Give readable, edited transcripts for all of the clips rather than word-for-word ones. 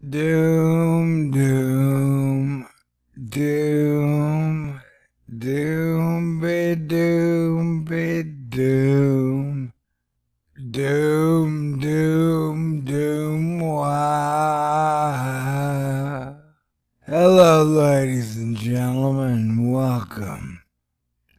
Doom, doom, doom, doom, be doom, be doom, doom, doom, doom, wah. Hello, ladies and gentlemen, welcome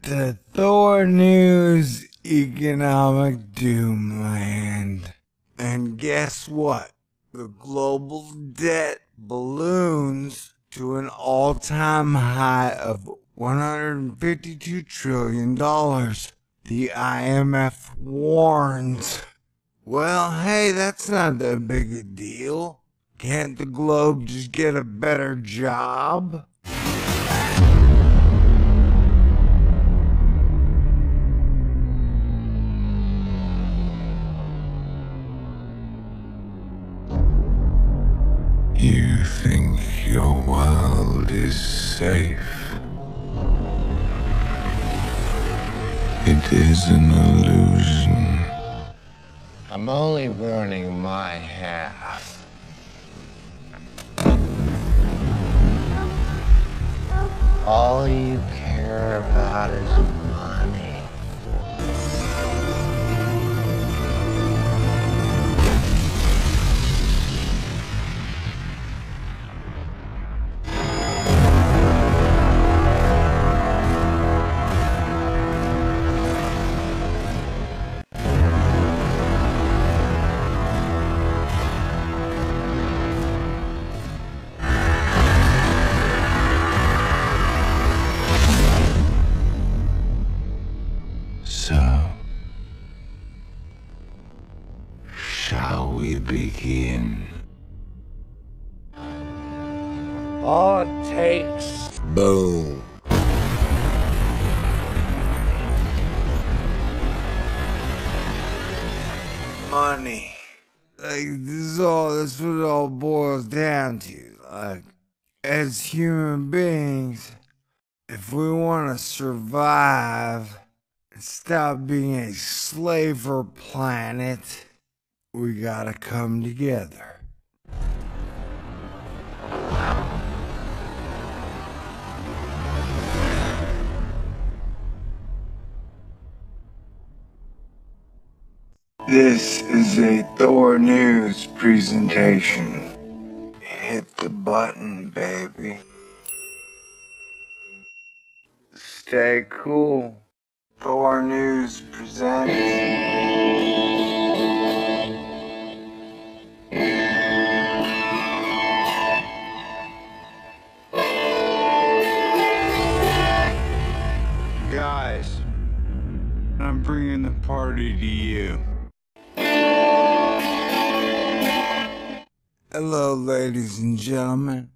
to Thor News Economic Doomland. And guess what? The global debt balloons to an all-time high of $152 trillion. The IMF warns. Well, hey, that's not that big a deal. Can't the globe just get a better job? You think your world is safe. It is an illusion. I'm only burning my half. All you care about is money. So, shall we begin? All it takes. Boom. Money. This is what it all boils down to. As human beings, if we want to survive and stop being a slave for a planet, we gotta come together. This is a Thor News presentation. Hit the button, baby. Stay cool. Thor News presents. Guys, I'm bringing the party to you. Hello, ladies and gentlemen.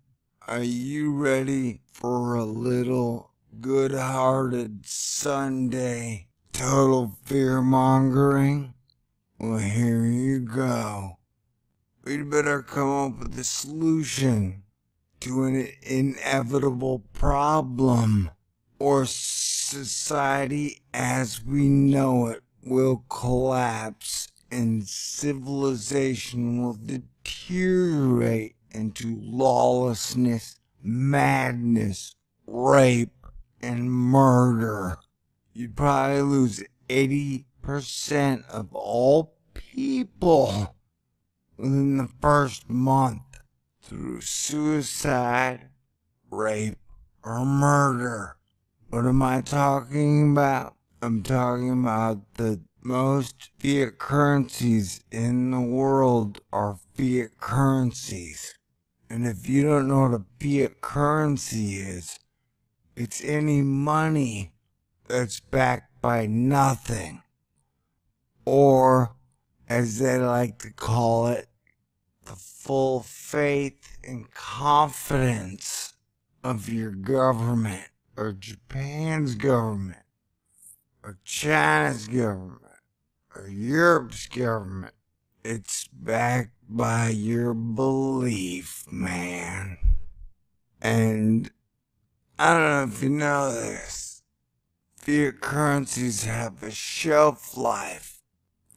Are you ready for a little good-hearted Sunday total fear-mongering? Well, here you go. We'd better come up with a solution to an inevitable problem, or society as we know it will collapse and civilization will deteriorate into lawlessness, madness, rape, and murder. You'd probably lose 80% of all people within the first month through suicide, rape, or murder. What am I talking about? I'm talking about the most fiat currencies in the world are fiat currencies. And if you don't know what a fiat currency is, it's any money that's backed by nothing. Or, as they like to call it, the full faith and confidence of your government, or Japan's government, or China's government, or Europe's government. It's backed by your belief, man. And I don't know if you know this, fiat currencies have a shelf life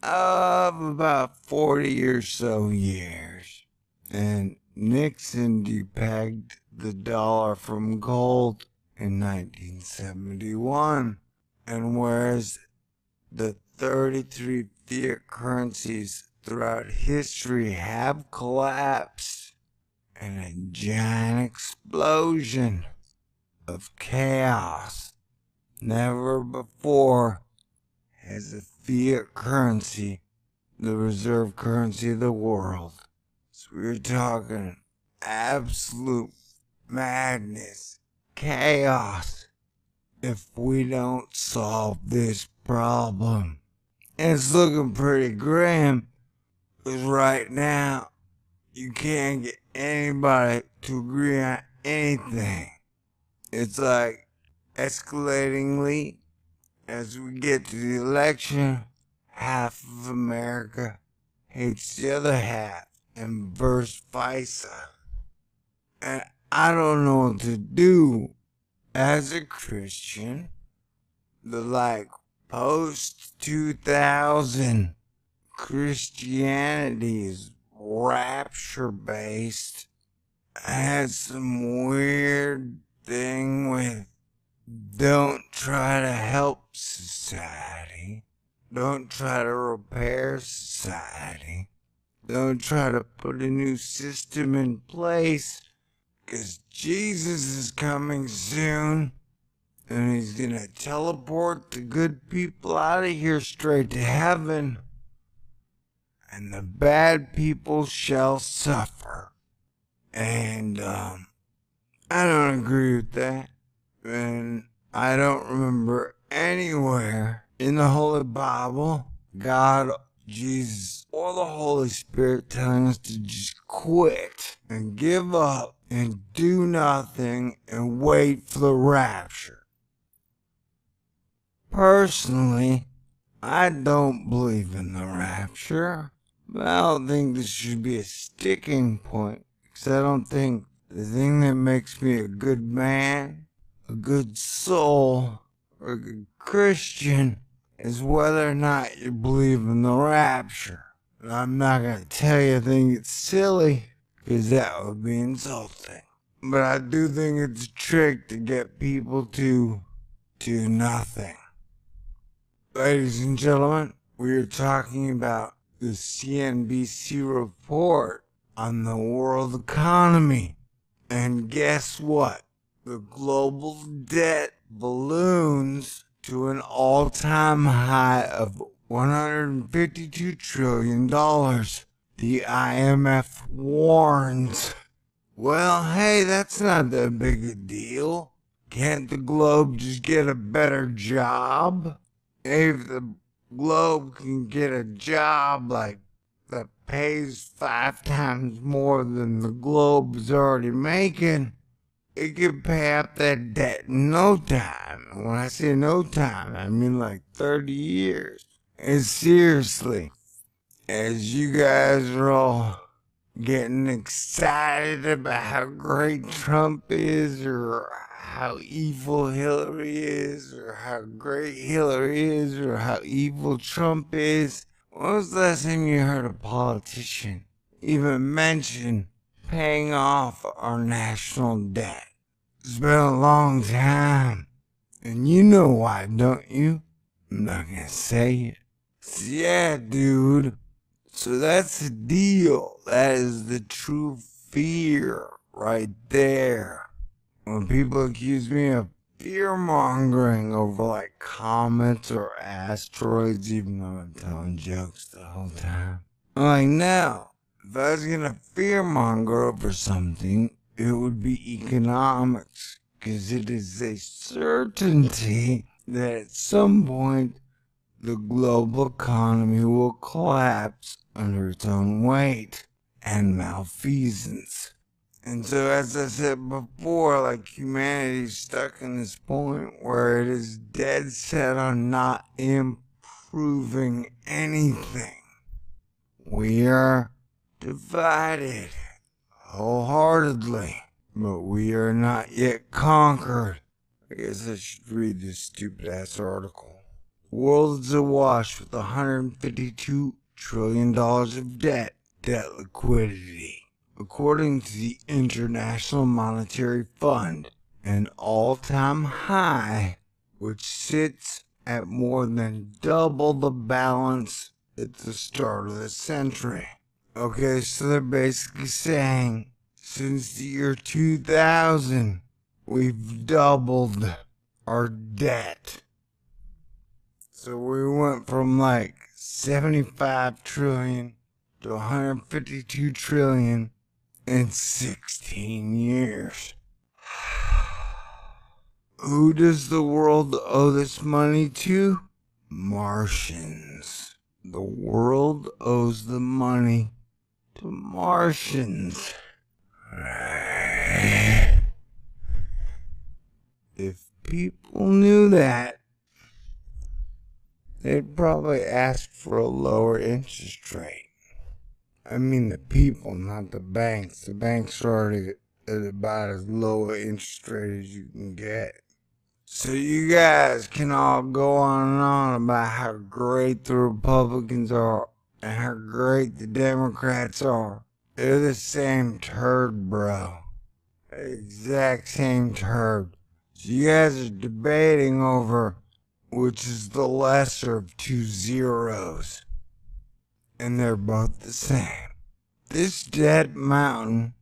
of about 40 or so years. And Nixon depegged the dollar from gold in 1971. And whereas the 33 fiat currencies throughout history have collapsed in a giant explosion of chaos, never before has the fiat currency, the reserve currency of the world. So we're talking absolute madness, chaos, if we don't solve this problem. And it's looking pretty grim, because right now, you can't get anybody to agree on anything. It's like escalatingly, as we get to the election, half of America hates the other half, and vice versa. And I don't know what to do as a Christian. The post 2000 Christianity is rapture based. I had some weird thing with don't try to help society. Don't try to repair society. Don't try to put a new system in place, because Jesus is coming soon, and he's gonna teleport the good people out of here straight to heaven, and the bad people shall suffer. And I don't agree with that. And I don't remember anywhere in the Holy Bible, God, Jesus, or the Holy Spirit telling us to just quit and give up and do nothing and wait for the rapture. Personally, I don't believe in the rapture, but I don't think this should be a sticking point, because I don't think the thing that makes me a good man, a good soul, or a good Christian is whether or not you believe in the rapture. And I'm not going to tell you I think it's silly, because that would be insulting. But I do think it's a trick to get people to do nothing. Ladies and gentlemen, we are talking about the CNBC report on the world economy. And guess what? The global debt balloons to an all-time high of $152 trillion. The IMF warns. Well, hey, that's not that big a deal. Can't the globe just get a better job? If the globe can get a job that pays 5 times more than the globe is already making, it could pay off that debt in no time. And when I say no time, I mean like 30 years. And seriously, as you guys are all getting excited about how great Trump is, or how evil Hillary is, or how great Hillary is, or how evil Trump is, when was the last time you heard a politician even mention paying off our national debt? It's been a long time. And you know why, don't you? I'm not gonna say it. So yeah, dude. So that's the deal. That is the true fear right there. When people accuse me of fear-mongering over comets or asteroids, even though I'm telling jokes the whole time, I'm like, no. If I was gonna fear-monger over something, it would be economics. Because it is a certainty that at some point the global economy will collapse under its own weight and malfeasance. And so, as I said before, humanity's stuck in this point where it is dead set on not improving anything. We are divided wholeheartedly, but we are not yet conquered. I guess I should read this stupid ass article. The world is awash with $152 trillion of debt liquidity. according to the International Monetary Fund, an all-time high, which sits at more than double the balance at the start of the century. Okay, so they're basically saying, since the year 2000, we've doubled our debt. So we went from like 75 trillion to 152 trillion in 16 years. Who does the world owe this money to? Martians. The world owes the money to Martians. If people knew that, they'd probably ask for a lower interest rate. I mean the people, not the banks. The banks are already at about as low an interest rate as you can get. So you guys can all go on and on about how great the Republicans are and how great the Democrats are. They're the same turd, bro. Exact same turd. So you guys are debating over which is the lesser of two zeros. And they're both the same. This debt mountain,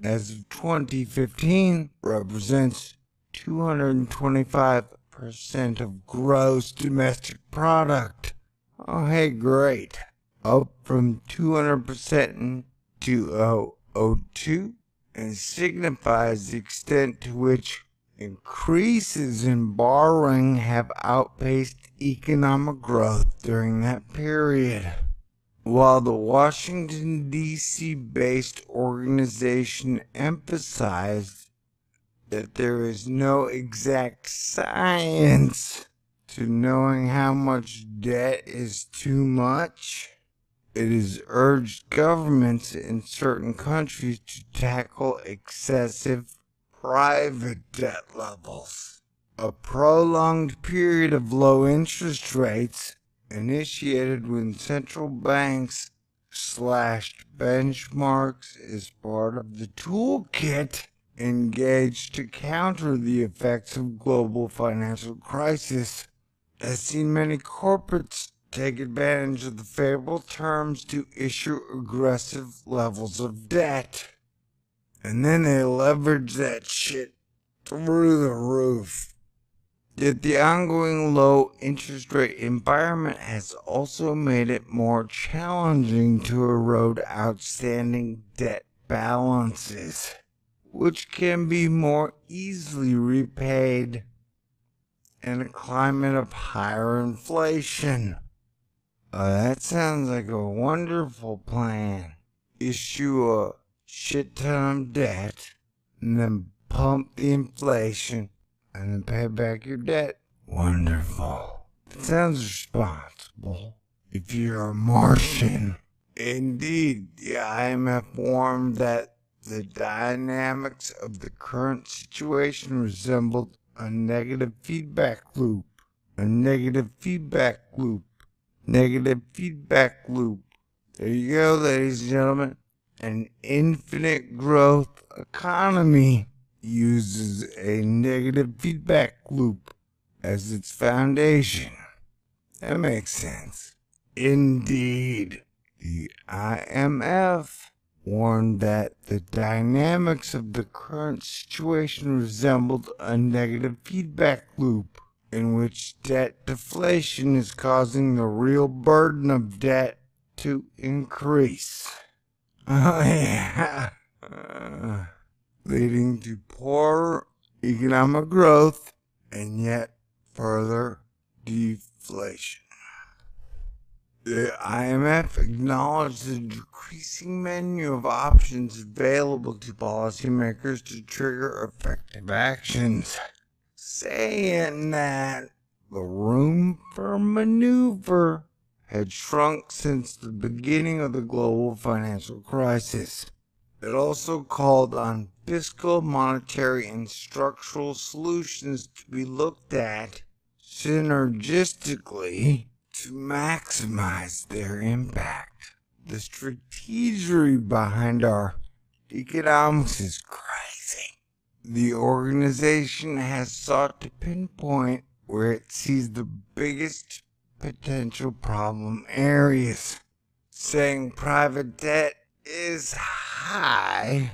as of 2015, represents 225% of gross domestic product. Oh, hey, great. Up from 200% in 2002, and signifies the extent to which increases in borrowing have outpaced economic growth during that period. While the Washington, D.C.-based organization emphasized that there is no exact science to knowing how much debt is too much, it has urged governments in certain countries to tackle excessive private debt levels. A prolonged period of low interest rates, initiated when central banks slashed benchmarks as part of the toolkit engaged to counter the effects of global financial crisis, has seen many corporates take advantage of the favorable terms to issue aggressive levels of debt. And then they leverage that shit through the roof. Yet the ongoing low interest rate environment has also made it more challenging to erode outstanding debt balances, which can be more easily repaid in a climate of higher inflation. That sounds like a wonderful plan. Issue a shit ton of debt, and then pump the inflation, and then pay back your debt. Wonderful. It sounds responsible if you're a Martian. Indeed, the IMF warned that the dynamics of the current situation resembled a negative feedback loop. A negative feedback loop. Negative feedback loop. There you go, ladies and gentlemen. An infinite growth economy uses a negative feedback loop as its foundation. That makes sense. Indeed, the IMF warned that the dynamics of the current situation resembled a negative feedback loop in which debt deflation is causing the real burden of debt to increase. Oh yeah. Leading to poor economic growth and yet further deflation. The IMF acknowledged the decreasing menu of options available to policymakers to trigger effective actions, saying that the room for maneuver had shrunk since the beginning of the global financial crisis. It also called on fiscal, monetary, and structural solutions to be looked at synergistically to maximize their impact. The strategy behind our Economics is crazy. The organization has sought to pinpoint where it sees the biggest potential problem areas, saying private debt is high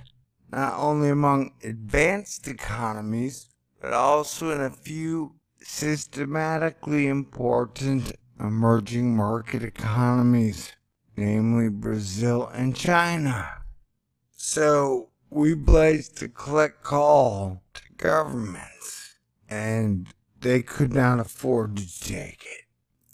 not only among advanced economies, but also in a few systematically important emerging market economies, namely Brazil and China. So we blazed a collect call to governments, and they could not afford to take it.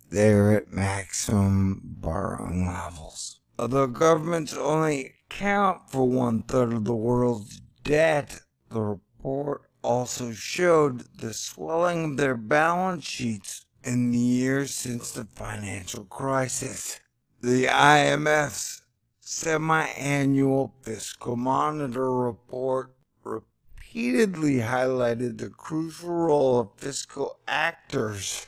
They're at maximum borrowing levels. Although governments only account for 1/3 of the world's debt, the report also showed the swelling of their balance sheets in the years since the financial crisis. The IMF's semi-annual fiscal monitor report repeatedly highlighted the crucial role of fiscal actors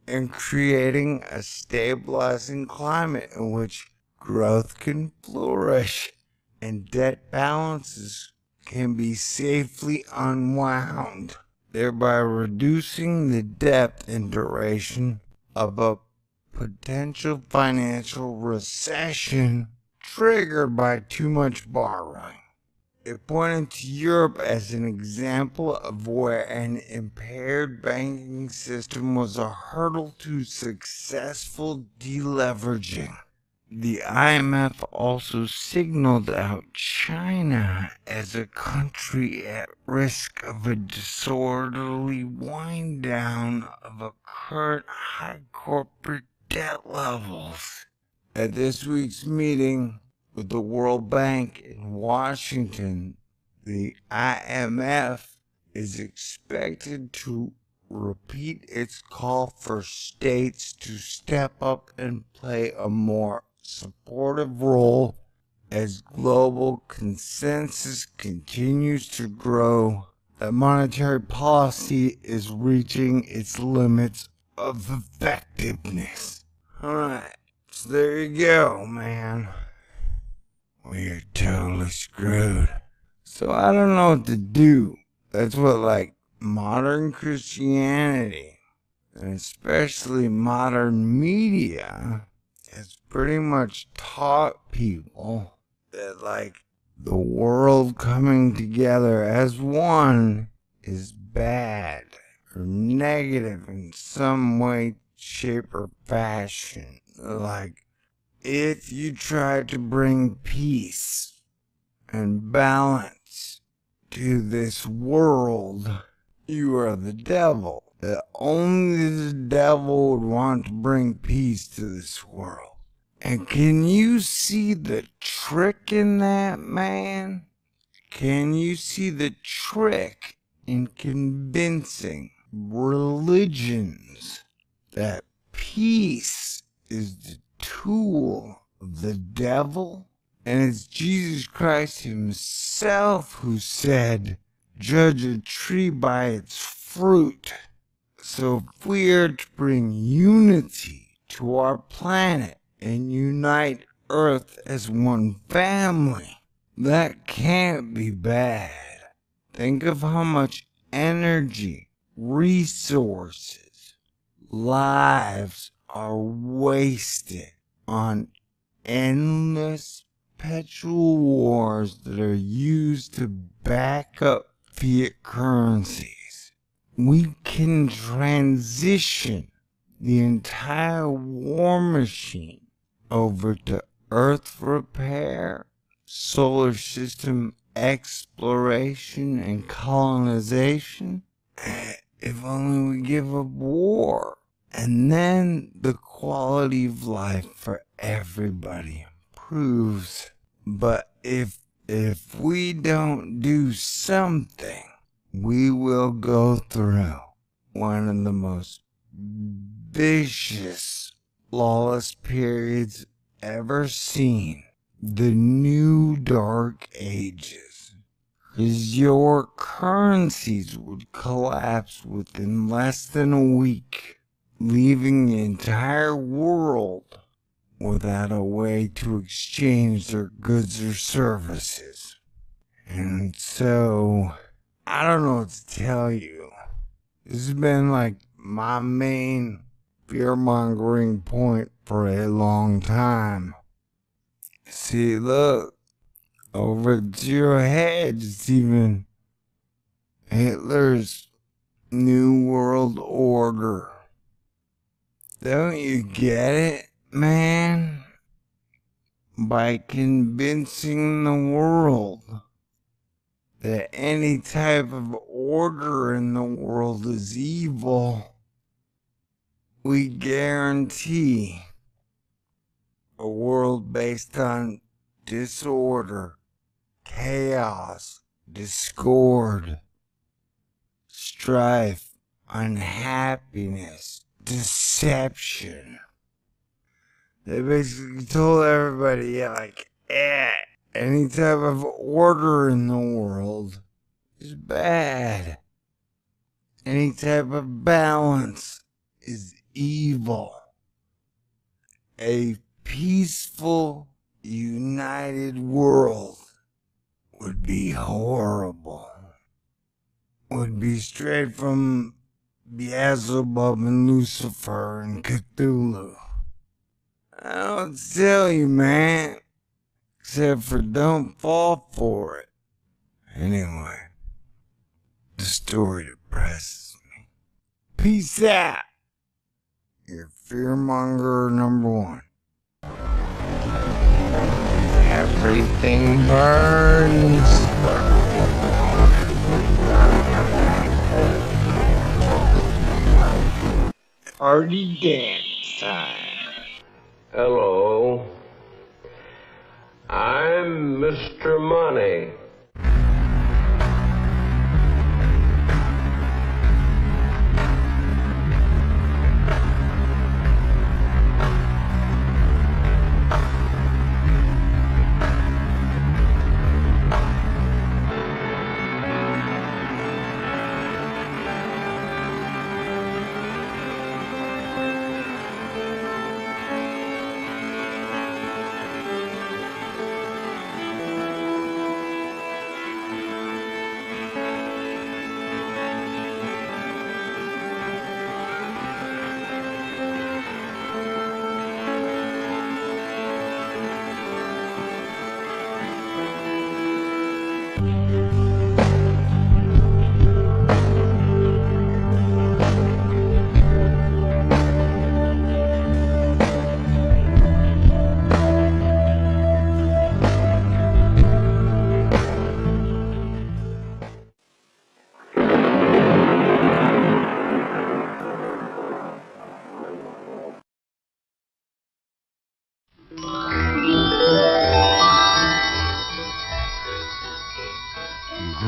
in creating a stabilizing climate in which growth can flourish and debt balances can be safely unwound, thereby reducing the depth and duration of a potential financial recession triggered by too much borrowing. It pointed to Europe as an example of where an impaired banking system was a hurdle to successful deleveraging. The IMF also signaled out China as a country at risk of a disorderly wind down of a current high corporate debt levels. At this week's meeting with the World Bank in Washington, the IMF is expected to repeat its call for states to step up and play a more supportive role as global consensus continues to grow that monetary policy is reaching its limits of effectiveness. Alright, so there you go, man. We're totally screwed. So I don't know what to do. That's what, modern Christianity, and especially modern media, has pretty much taught people that, the world coming together as one is bad or negative in some way, shape, or fashion. If you try to bring peace and balance to this world, you are the devil. That only the devil would want to bring peace to this world. And can you see the trick in that, man? Can you see the trick in convincing religions that peace is the tool of the devil? And it's Jesus Christ himself who said, "Judge a tree by its fruit." So if we are to bring unity to our planet and unite Earth as one family, that can't be bad. Think of how much energy, resources, lives are wasted on endless perpetual wars that are used to back up fiat currencies. We can transition the entire war machine over to Earth repair, solar system exploration and colonization, if only we give up war. And then the quality of life for everybody improves. But if we don't do something, we will go through one of the most vicious, lawless periods ever seen. The new dark ages. Because your currencies would collapse within less than a week. leaving the entire world without a way to exchange their goods or services. And so, I don't know what to tell you. This has been like my main fear-mongering point for a long time. See, look, over to your head, it's even Hitler's New World Order. Don't you get it, man? By convincing the world that any type of order in the world is evil, we guarantee a world based on disorder, chaos, discord, strife, unhappiness, deception. They basically told everybody, any type of order in the world is bad. Any type of balance is evil. A peaceful, united world would be horrible. Would be straight from Beelzebub and Lucifer and Cthulhu. I don't tell you, man. Except for don't fall for it. Anyway, the story depresses me. Peace out. Your fearmonger number one. Everything burns. Party dance time. Hello. I'm Mr. Money.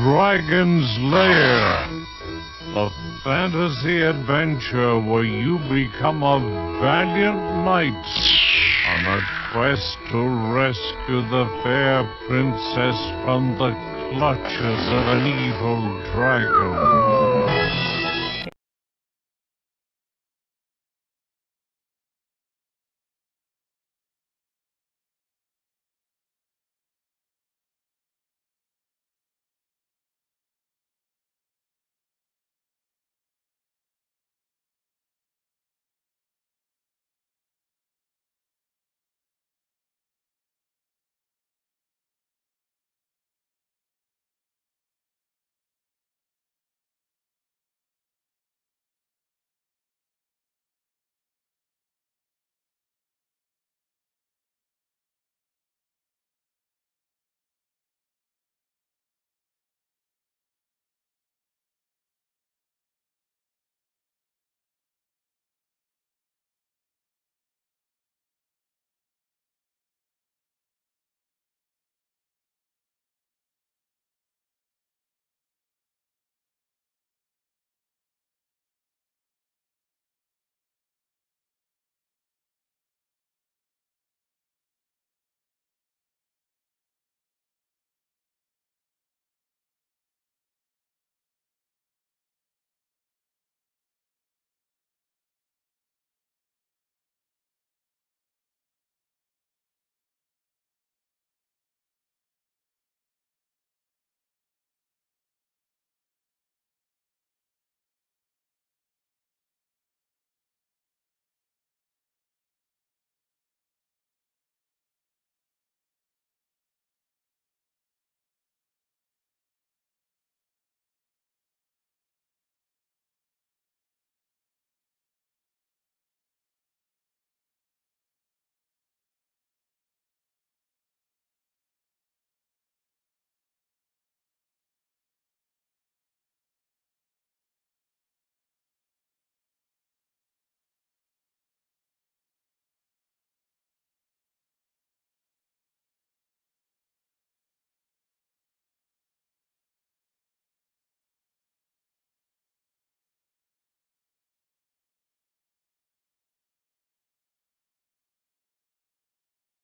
Dragon's Lair, a fantasy adventure where you become a valiant knight on a quest to rescue the fair princess from the clutches of an evil dragon.